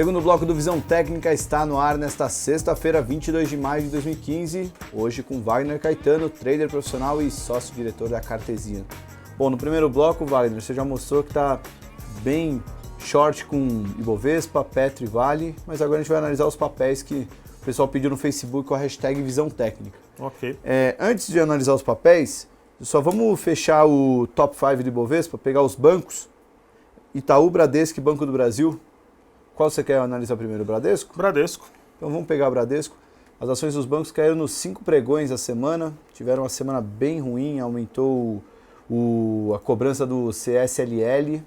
Segundo bloco do Visão Técnica está no ar nesta sexta-feira, 22 de maio de 2015, hoje com Wagner Caetano, trader profissional e sócio-diretor da Cartesiano. Bom, no primeiro bloco, Wagner, você já mostrou que está bem short com Ibovespa, Petro e Vale, mas agora a gente vai analisar os papéis que o pessoal pediu no Facebook com a hashtag Visão Técnica. Ok. Antes de analisar os papéis, só vamos fechar o top 5 do Ibovespa, pegar os bancos, Itaú, Bradesco e Banco do Brasil. Qual você quer analisar primeiro, Bradesco? Bradesco. Então vamos pegar o Bradesco. As ações dos bancos caíram nos 5 pregões da semana, tiveram uma semana bem ruim, aumentou a cobrança do CSLL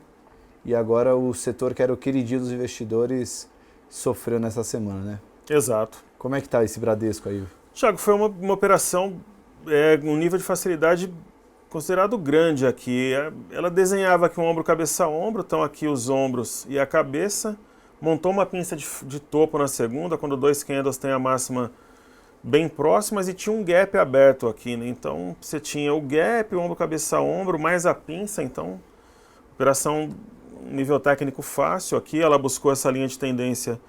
e agora o setor que era o queridinho dos investidores sofreu nessa semana, né? Exato. Como é que está esse Bradesco aí? Tiago, foi uma operação, um nível de facilidade considerado grande aqui. Ela desenhava aqui um ombro, cabeça a ombro, então aqui os ombros e a cabeça. Montou uma pinça de topo na segunda, quando dois candles têm a máxima bem próximas e tinha um gap aberto aqui, né? Então você tinha o gap, o ombro, cabeça a ombro, mais a pinça, então operação nível técnico fácil aqui. Ela buscou essa linha de tendência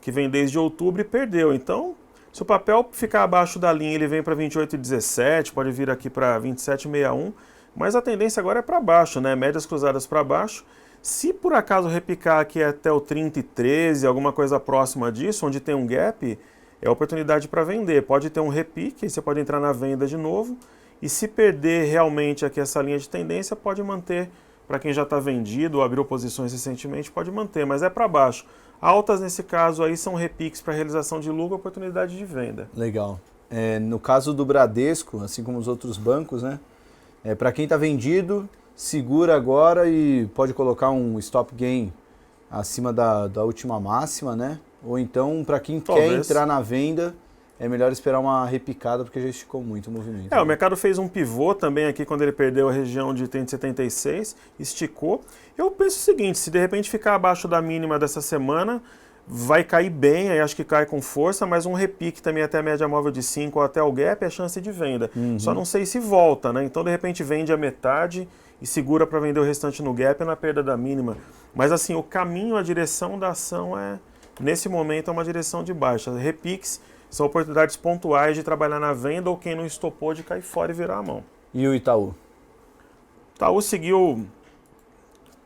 que vem desde outubro e perdeu. Então, se o papel ficar abaixo da linha, ele vem para 28,17, pode vir aqui para 27,61, mas a tendência agora é para baixo, né? Médias cruzadas para baixo. Se por acaso repicar aqui até o 30,13, alguma coisa próxima disso, onde tem um gap, é oportunidade para vender. Pode ter um repique, você pode entrar na venda de novo. E se perder realmente aqui essa linha de tendência, pode manter. Para quem já está vendido ou abriu posições recentemente, pode manter, mas é para baixo. Altas nesse caso aí são repiques para realização de lucro, oportunidade de venda. Legal. No caso do Bradesco, assim como os outros bancos, né? Para quem está vendido, segura agora e pode colocar um stop gain acima da última máxima, né? Ou então, para quem quer entrar na venda, é melhor esperar uma repicada, porque já esticou muito o movimento. O mercado fez um pivô também aqui quando ele perdeu a região de 30,76, esticou. Eu penso o seguinte, se de repente ficar abaixo da mínima dessa semana, vai cair bem, aí acho que cai com força, mas um repique também até a média móvel de 5 ou até o gap é chance de venda. Só não sei se volta, né? Então, de repente, vende a metade e segura para vender o restante no gap na perda da mínima. Mas assim, o caminho, a direção da ação nesse momento, é uma direção de baixa. Repiques são oportunidades pontuais de trabalhar na venda ou quem não estopou de cair fora e virar a mão. E o Itaú? Itaú seguiu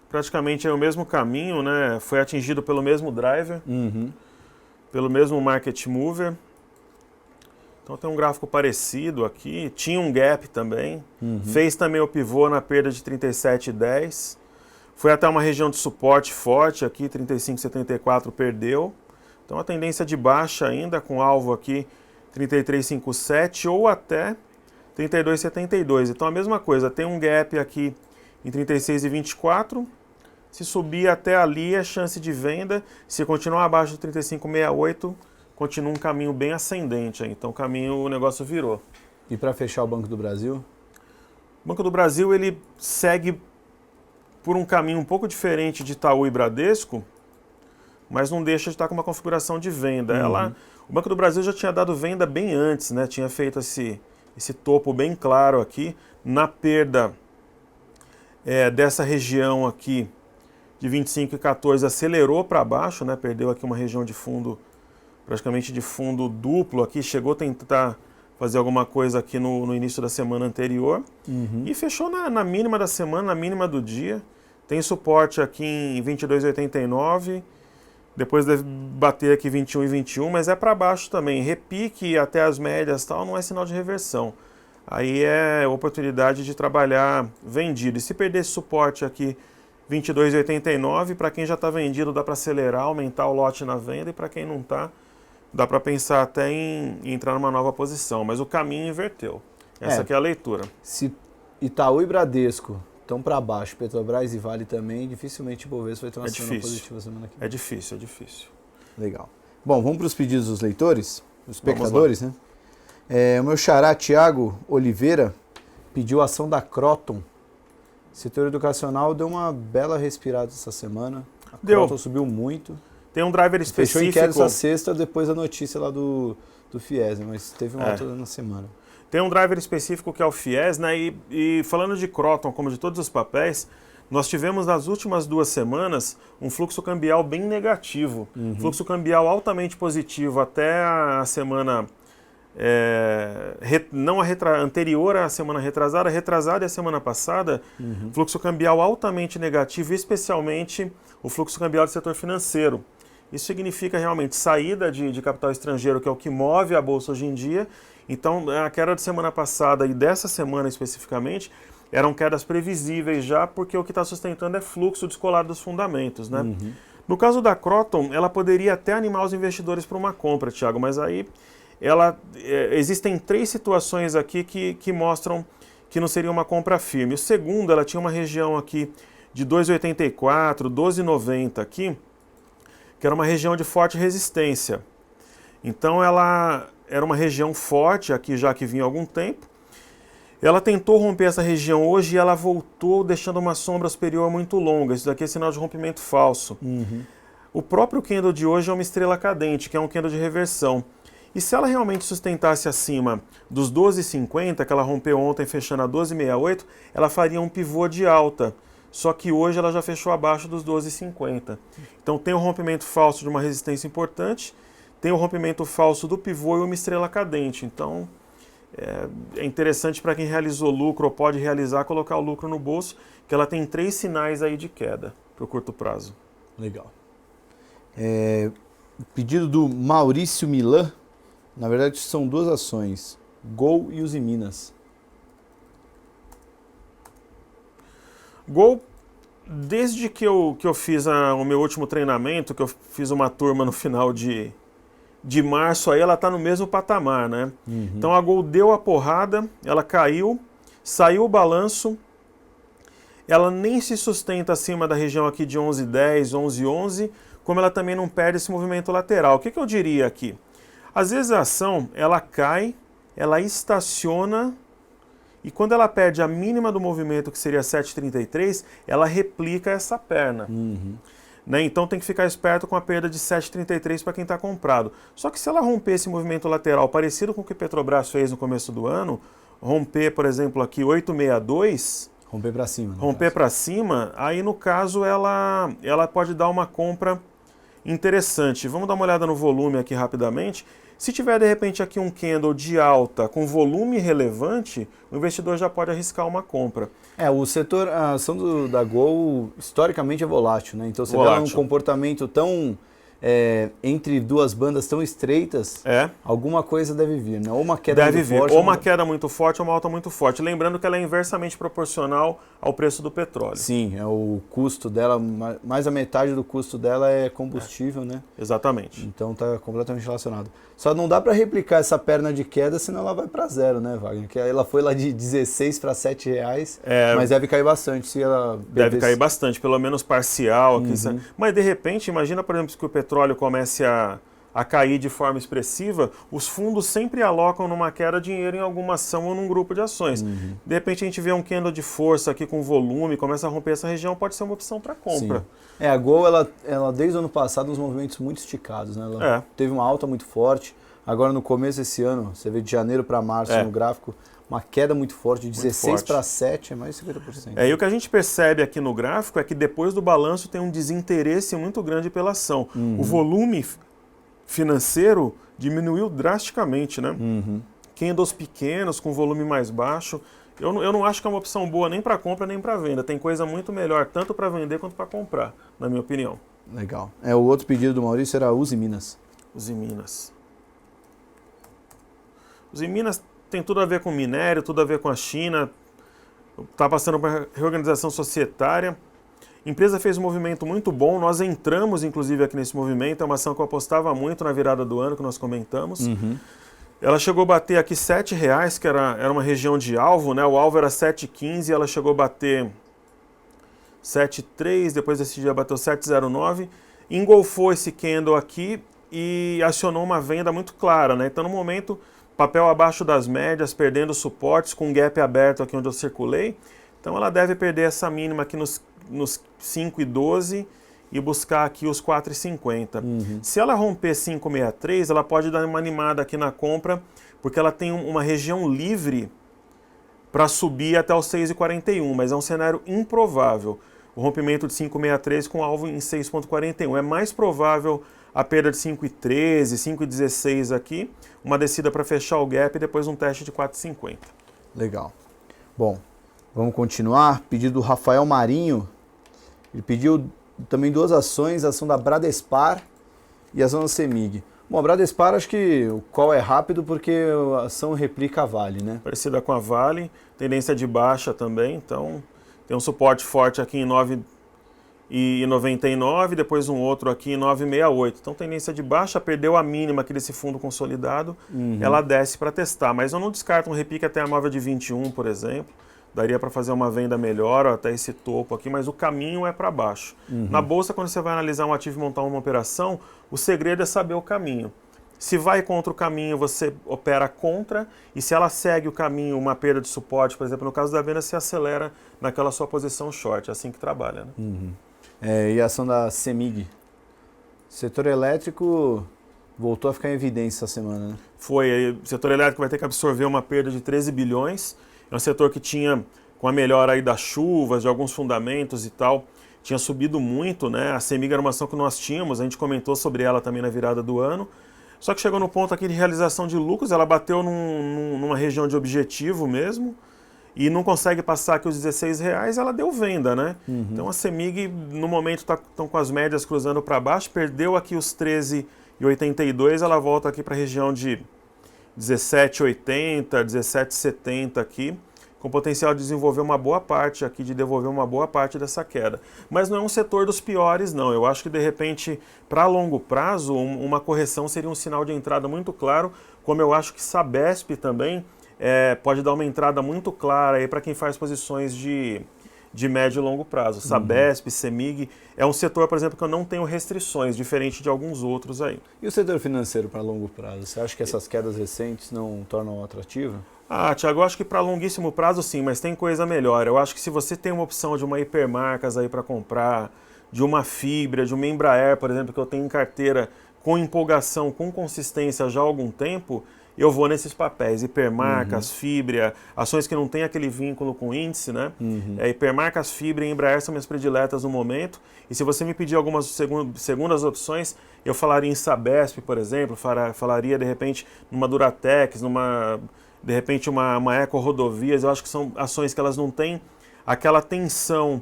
praticamente o mesmo caminho, né? Foi atingido pelo mesmo driver, pelo mesmo market mover. Então tem um gráfico parecido aqui, tinha um gap também, fez também o pivô na perda de 37,10, foi até uma região de suporte forte aqui, 35,74, perdeu. Então a tendência de baixa ainda, com alvo aqui 33,57 ou até 32,72. Então a mesma coisa, tem um gap aqui em 36,24, se subir até ali é chance de venda, se continuar abaixo de 35,68, continua um caminho bem ascendente, então o negócio virou. E para fechar o Banco do Brasil? O Banco do Brasil ele segue por um caminho um pouco diferente de Itaú e Bradesco, mas não deixa de estar com uma configuração de venda. O Banco do Brasil já tinha dado venda bem antes, né? Tinha feito esse topo bem claro aqui, na perda dessa região aqui de 25,14 acelerou para baixo, né? Perdeu aqui uma região de fundo, praticamente de fundo duplo aqui, chegou a tentar fazer alguma coisa aqui no início da semana anterior e fechou na mínima da semana, na mínima do dia. Tem suporte aqui em 22,89, depois deve bater aqui 21,21, mas é para baixo também. Repique até as médias tal, não é sinal de reversão. Aí é oportunidade de trabalhar vendido. E se perder esse suporte aqui 22,89, para quem já está vendido dá para acelerar, aumentar o lote na venda, e para quem não está, dá para pensar até em entrar numa nova posição, mas o caminho inverteu. Essa aqui é a leitura. Se Itaú e Bradesco estão para baixo, Petrobras e Vale também, dificilmente o Bovespa vai ter uma semana positiva semana que vem. É difícil. Legal. Bom, vamos para os pedidos dos leitores, dos espectadores, né? O meu xará, Thiago Oliveira, pediu a ação da Croton. Setor educacional deu uma bela respirada essa semana. A Croton subiu muito. Tem um driver específico. Fechou em queda essa sexta, depois da notícia lá do FIES, mas teve uma alta na semana. Tem um driver específico que é o FIES, né? E falando de Croton, como de todos os papéis, nós tivemos nas últimas 2 semanas um fluxo cambial bem negativo. Fluxo cambial altamente positivo até a semana, não a anterior à semana retrasada e a semana passada, fluxo cambial altamente negativo, especialmente o fluxo cambial do setor financeiro. Isso significa realmente saída de capital estrangeiro, que é o que move a Bolsa hoje em dia. Então, a queda de semana passada e dessa semana especificamente eram quedas previsíveis já, porque o que está sustentando é fluxo descolado dos fundamentos, né? No caso da Croton, ela poderia até animar os investidores para uma compra, Thiago, mas aí existem 3 situações aqui que mostram que não seria uma compra firme. O segundo, ela tinha uma região aqui de 2,84, 12,90 aqui, que era uma região de forte resistência. Então ela era uma região forte aqui já que vinha há algum tempo. Ela tentou romper essa região hoje e ela voltou deixando uma sombra superior muito longa. Isso daqui é sinal de rompimento falso. O próprio candle de hoje é uma estrela cadente, que é um candle de reversão. E se ela realmente sustentasse acima dos 12,50, que ela rompeu ontem fechando a 12,68, ela faria um pivô de alta. Só que hoje ela já fechou abaixo dos 12,50. Então tem o rompimento falso de uma resistência importante, tem o rompimento falso do pivô e uma estrela cadente. Então é interessante para quem realizou lucro ou pode realizar, colocar o lucro no bolso, que ela tem 3 sinais aí de queda para o curto prazo. Legal. Pedido do Maurício Milan, na verdade são 2 ações, Gol e Usiminas. Gol, desde que eu fiz o meu último treinamento, que eu fiz uma turma no final de março, aí ela está no mesmo patamar, né? Então a Gol deu a porrada, ela caiu, saiu o balanço, ela nem se sustenta acima da região aqui de 11,10, 11,11, como ela também não perde esse movimento lateral. O que eu diria aqui? Às vezes a ação, ela cai, ela estaciona, e quando ela perde a mínima do movimento, que seria 7,33, ela replica essa perna. Né? Então tem que ficar esperto com a perda de 7,33 para quem está comprado. Só que se ela romper esse movimento lateral parecido com o que a Petrobras fez no começo do ano, romper, por exemplo, aqui 8,62... Romper para cima. Romper para cima, aí no caso ela pode dar uma compra interessante. Vamos dar uma olhada no volume aqui rapidamente. Se tiver de repente aqui um candle de alta com volume relevante, o investidor já pode arriscar uma compra. O setor, a ação da Gol historicamente é volátil, né? Então você vê um comportamento tão entre 2 bandas tão estreitas, alguma coisa deve vir, né? Ou uma queda muito forte. Ou uma queda muito forte ou uma alta muito forte. Lembrando que ela é inversamente proporcional ao preço do petróleo. Sim, o custo dela, mais a metade do custo dela é combustível, né? Exatamente. Então está completamente relacionado. Só não dá para replicar essa perna de queda, senão ela vai para 0, né, Wagner? Que ela foi lá de 16 para 7 reais, mas deve cair bastante se ela... Deve cair bastante, pelo menos parcial. Aqui, mas de repente, imagina, por exemplo, que o petróleo comece a cair de forma expressiva, os fundos sempre alocam numa queda dinheiro em alguma ação ou num grupo de ações. De repente a gente vê um candle de força aqui com volume, começa a romper essa região, pode ser uma opção para compra. Sim. A Gol, ela desde o ano passado, uns movimentos muito esticados, né? Ela teve uma alta muito forte, agora no começo desse ano, você vê de janeiro para março no gráfico, uma queda muito forte, de 16 para 7, é mais de 50%. E o que a gente percebe aqui no gráfico é que depois do balanço tem um desinteresse muito grande pela ação. O volume financeiro diminuiu drasticamente, né? Candles pequenos, com volume mais baixo. Eu não acho que é uma opção boa nem para compra nem para venda. Tem coisa muito melhor, tanto para vender quanto para comprar, na minha opinião. Legal. O outro pedido do Maurício era Usiminas. Usiminas tem tudo a ver com minério, tudo a ver com a China. Está passando por uma reorganização societária. A empresa fez um movimento muito bom, nós entramos inclusive aqui nesse movimento, é uma ação que eu apostava muito na virada do ano, que nós comentamos. Ela chegou a bater aqui R$7, que era uma região de alvo, né? O alvo era 7,15, ela chegou a bater 7,3, depois desse dia bateu 7,09, engolfou esse candle aqui e acionou uma venda muito clara, né? Então no momento, papel abaixo das médias, perdendo suportes, com um gap aberto aqui onde eu circulei, então ela deve perder essa mínima aqui nos 5,12 e buscar aqui os 4,50. Se ela romper 5,63, ela pode dar uma animada aqui na compra, porque ela tem uma região livre para subir até os 6,41, mas é um cenário improvável. o rompimento de 5,63 com alvo em 6,41. É mais provável a perda de 5,13, 5,16 aqui, uma descida para fechar o gap e depois um teste de 4,50. Legal. Bom, vamos continuar. Pedido do Rafael Marinho. Ele pediu também duas ações, a ação da Bradespar e a ação da CEMIG. Bom, a Bradespar acho que o call é rápido porque a ação replica a Vale, né? Parecida com a Vale, tendência de baixa também, então tem um suporte forte aqui em 9,99, depois um outro aqui em 9,68. Então tendência de baixa, perdeu a mínima aqui desse fundo consolidado, ela desce para testar, mas eu não descarto um repique até a móvel de 21, por exemplo. Daria para fazer uma venda melhor, até esse topo aqui, mas o caminho é para baixo. Na bolsa, quando você vai analisar um ativo e montar uma operação, o segredo é saber o caminho. Se vai contra o caminho, você opera contra, e se ela segue o caminho, uma perda de suporte, por exemplo, no caso da venda, se acelera naquela sua posição short, é assim que trabalha, né? E a ação da CEMIG? O setor elétrico voltou a ficar em evidência essa semana, né? Foi, o setor elétrico vai ter que absorver uma perda de 13 bilhões, é um setor que tinha, com a melhora aí das chuvas, de alguns fundamentos e tal, tinha subido muito, né? A CEMIG era uma ação que nós tínhamos, a gente comentou sobre ela também na virada do ano, só que chegou no ponto aqui de realização de lucros, ela bateu numa região de objetivo mesmo, e não consegue passar aqui os R$16, ela deu venda, né? Então a CEMIG, no momento, estão com as médias cruzando para baixo, perdeu aqui os 13,82, ela volta aqui para a região de 17,80, 17,70 aqui, com potencial de desenvolver uma boa parte aqui, de devolver uma boa parte dessa queda. Mas não é um setor dos piores, não. Eu acho que, de repente, para longo prazo, uma correção seria um sinal de entrada muito claro, como eu acho que Sabesp também pode dar uma entrada muito clara aí para quem faz posições de médio e longo prazo. Sabesp, CEMIG, é um setor, por exemplo, que eu não tenho restrições, diferente de alguns outros aí. E o setor financeiro para longo prazo? Você acha que essas quedas recentes não tornam atrativo? Thiago, eu acho que para longuíssimo prazo sim, mas tem coisa melhor. Eu acho que se você tem uma opção de uma Hipermarcas aí para comprar, de uma Fibra, de uma Embraer, por exemplo, que eu tenho em carteira com empolgação, com consistência já há algum tempo, eu vou nesses papéis, Hipermarcas, Fibra, ações que não tem aquele vínculo com o índice, né? Hipermarcas, Fibra e Embraer são minhas prediletas no momento. E se você me pedir algumas segundas opções, eu falaria em Sabesp, por exemplo, falaria de repente numa Duratex, de repente uma Eco Rodovias. Eu acho que são ações que elas não têm aquela tensão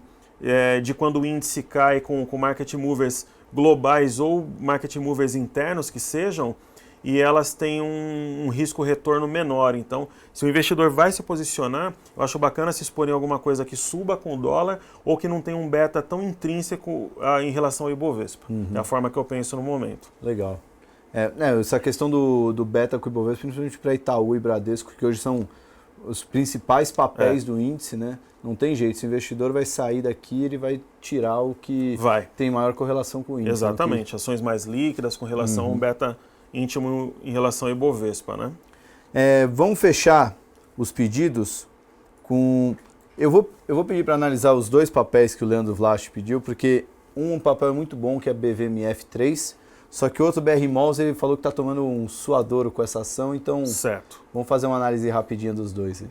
de quando o índice cai com market movers globais ou market movers internos que sejam, e elas têm um risco-retorno menor. Então, se o investidor vai se posicionar, eu acho bacana se expor em alguma coisa que suba com o dólar ou que não tenha um beta tão intrínseco em relação ao Ibovespa. É a forma que eu penso no momento. Legal. Essa questão do beta com o Ibovespa, principalmente para Itaú e Bradesco, que hoje são os principais papéis do índice, né? Não tem jeito, se o investidor vai sair daqui, ele vai tirar o que tem maior correlação com o índice. Exatamente, ações mais líquidas com relação a um beta íntimo em relação ao Ibovespa, né? Vamos fechar os pedidos com... Eu vou pedir para analisar os dois papéis que o Leandro Vlach pediu, porque um papel muito bom, que é BVMF3, só que o outro BR Malls, ele falou que está tomando um suadouro com essa ação, então vamos fazer uma análise rapidinha dos dois.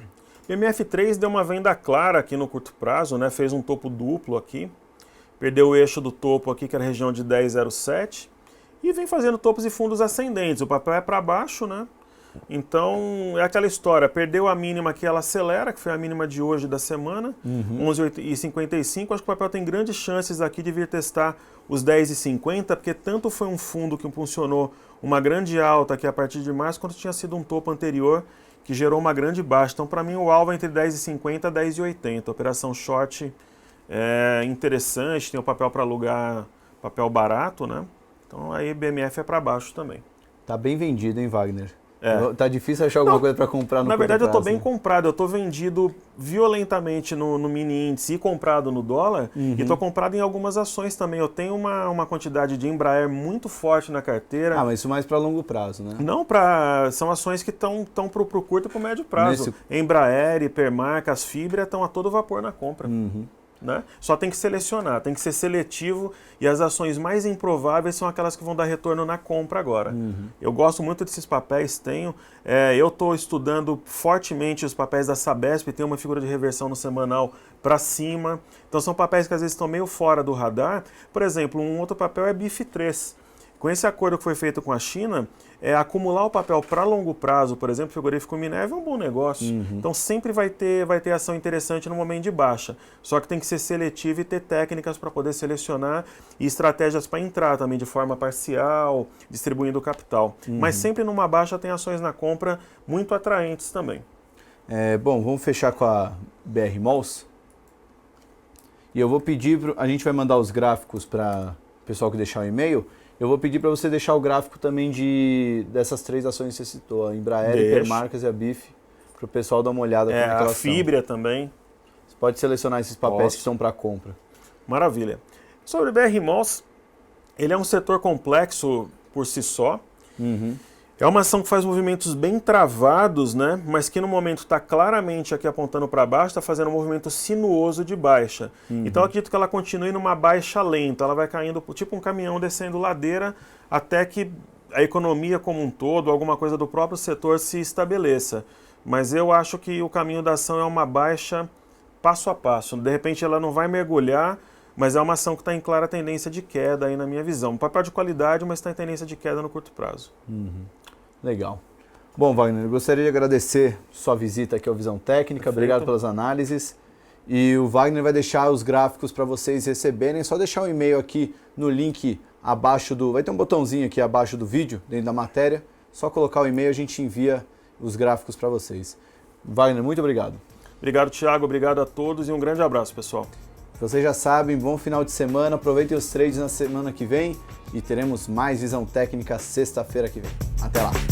BMF3 deu uma venda clara aqui no curto prazo, né? Fez um topo duplo aqui, perdeu o eixo do topo aqui, que era a região de 10,07, e vem fazendo topos e fundos ascendentes. O papel é para baixo, né? Então, é aquela história. Perdeu a mínima que ela acelera, que foi a mínima de hoje da semana, 11,55. Acho que o papel tem grandes chances aqui de vir testar os 10,50, porque tanto foi um fundo que impulsionou uma grande alta aqui a partir de março, quanto tinha sido um topo anterior que gerou uma grande baixa. Então, para mim, o alvo é entre 10,50 e 10,80. Operação short é interessante, tem o papel para alugar, papel barato, né? Então aí BMF é para baixo também. Tá bem vendido, hein, Wagner? Tá difícil achar alguma coisa para comprar no Na verdade, prazo, eu tô bem comprado. Eu tô vendido violentamente no mini índice e comprado no dólar. E tô comprado em algumas ações também. Eu tenho uma quantidade de Embraer muito forte na carteira. Mas isso mais para longo prazo, né? Não, são ações que estão pro curto e pro médio prazo. Embraer, Hipermarcas, Fibra estão a todo vapor na compra. né? Só tem que selecionar, tem que ser seletivo e as ações mais improváveis são aquelas que vão dar retorno na compra agora. Eu gosto muito desses papéis, eu estou estudando fortemente os papéis da Sabesp, tem uma figura de reversão no semanal para cima, então são papéis que às vezes estão meio fora do radar. Por exemplo, um outro papel é BIF3. Com esse acordo que foi feito com a China, acumular o papel para longo prazo, por exemplo, frigorífico Minerva é um bom negócio. Então sempre vai ter ação interessante no momento de baixa. Só que tem que ser seletivo e ter técnicas para poder selecionar e estratégias para entrar também de forma parcial, distribuindo o capital. Mas sempre numa baixa tem ações na compra muito atraentes também. Bom, vamos fechar com a BR Malls. E eu vou pedir, a gente vai mandar os gráficos para o pessoal que deixar o e-mail. Eu vou pedir para você deixar o gráfico também dessas 3 ações que você citou, a Embraer, Hipermarcas e a BIF, para o pessoal dar uma olhada como a Fibria também. Você pode selecionar esses papéis que são para compra. Maravilha. Sobre o BR Malls, ele é um setor complexo por si só. É uma ação que faz movimentos bem travados, né? Mas que no momento está claramente aqui apontando para baixo, está fazendo um movimento sinuoso de baixa. Então eu acredito que ela continue numa baixa lenta, ela vai caindo tipo um caminhão descendo ladeira até que a economia como um todo, alguma coisa do próprio setor se estabeleça. Mas eu acho que o caminho da ação é uma baixa passo a passo. De repente ela não vai mergulhar, mas é uma ação que está em clara tendência de queda aí na minha visão. Um papel de qualidade, mas está em tendência de queda no curto prazo. Legal. Bom, Wagner, eu gostaria de agradecer sua visita aqui ao Visão Técnica. Perfeito. Obrigado pelas análises. E o Wagner vai deixar os gráficos para vocês receberem. É só deixar um e-mail aqui no link abaixo vai ter um botãozinho aqui abaixo do vídeo, dentro da matéria. Só colocar o e-mail, a gente envia os gráficos para vocês. Wagner, muito obrigado. Obrigado, Thiago. Obrigado a todos e um grande abraço, pessoal. Vocês já sabem, bom final de semana. Aproveitem os trades na semana que vem e teremos mais Visão Técnica sexta-feira que vem. Até lá!